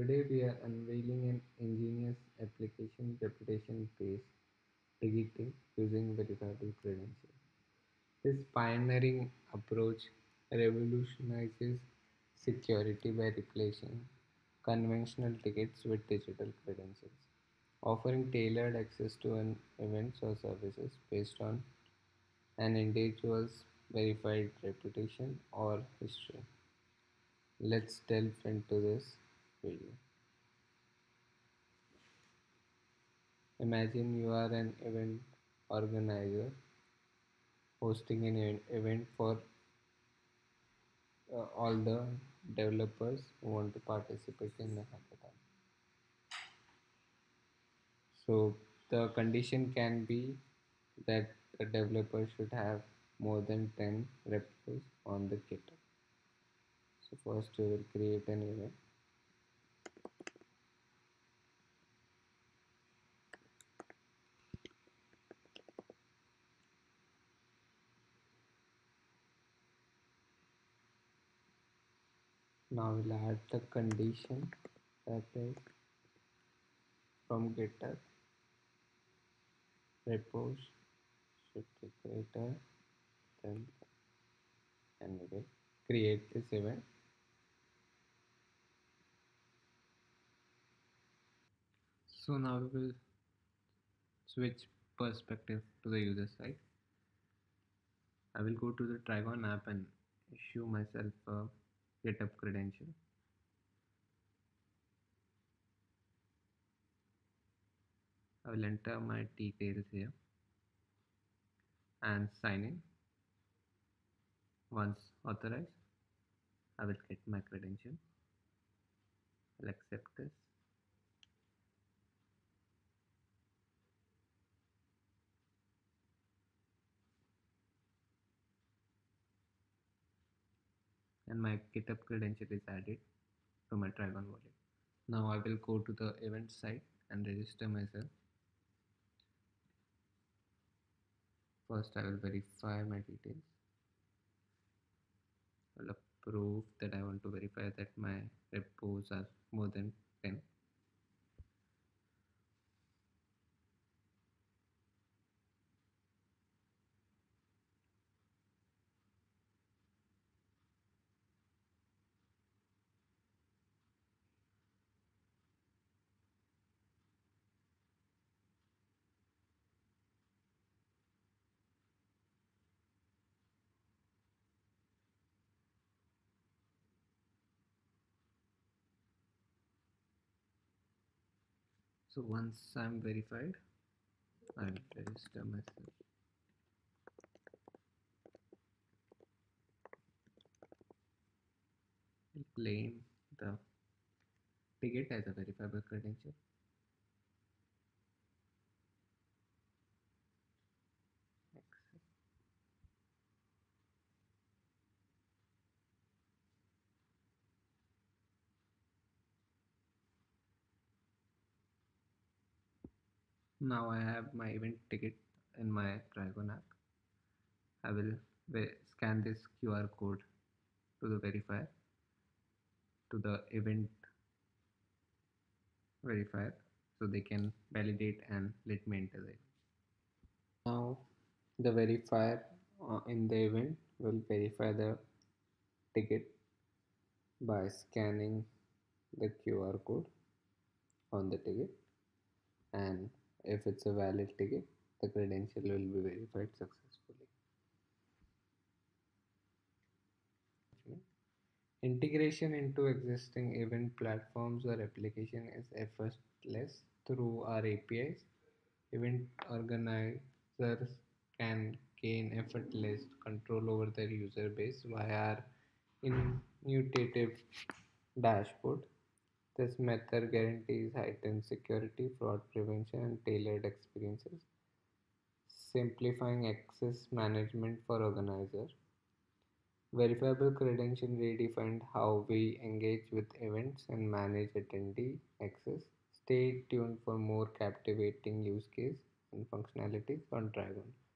Today we are unveiling an ingenious application reputation-based ticketing using verifiable credentials. This pioneering approach revolutionizes security by replacing conventional tickets with digital credentials, offering tailored access to an events or services based on an individual's verified reputation or history. Let's delve into this video. Imagine you are an event organizer hosting an event for all the developers who want to participate in the hackathon. So the condition can be that the developer should have more than 10 repos on the GitHub. So first we will create an event. Now we'll add the condition that is from GitHub repos should be greater than, and we will create this event. So now we will switch perspective to the user side. I will go to the Trigon app and issue myself a GitHub credential. I will enter my details here and sign in. Once authorized, I will get my credential. I'll accept this. And my GitHub credential is added to my Trigon wallet. Now I will go to the event site and register myself. First I will verify my details. I will approve that I want to verify that my repos are more than 10. So once I'm verified, I will register myself. I'll claim the ticket as a verifiable credential. Accept. Now I have my event ticket in my Dragon app. I will scan this QR code to the verifier, to the event verifier, so they can validate and let me enter the event. Now the verifier in the event will verify the ticket by scanning the QR code on the ticket, and if it's a valid ticket, the credential will be verified successfully. Integration into existing event platforms or application is effortless through our APIs. Event organizers can gain effortless control over their user base via our intuitive dashboard. This method guarantees heightened security, fraud prevention, and tailored experiences, simplifying access management for organizers. Verifiable credential redefined how we engage with events and manage attendee access. Stay tuned for more captivating use case and functionalities on Dragon.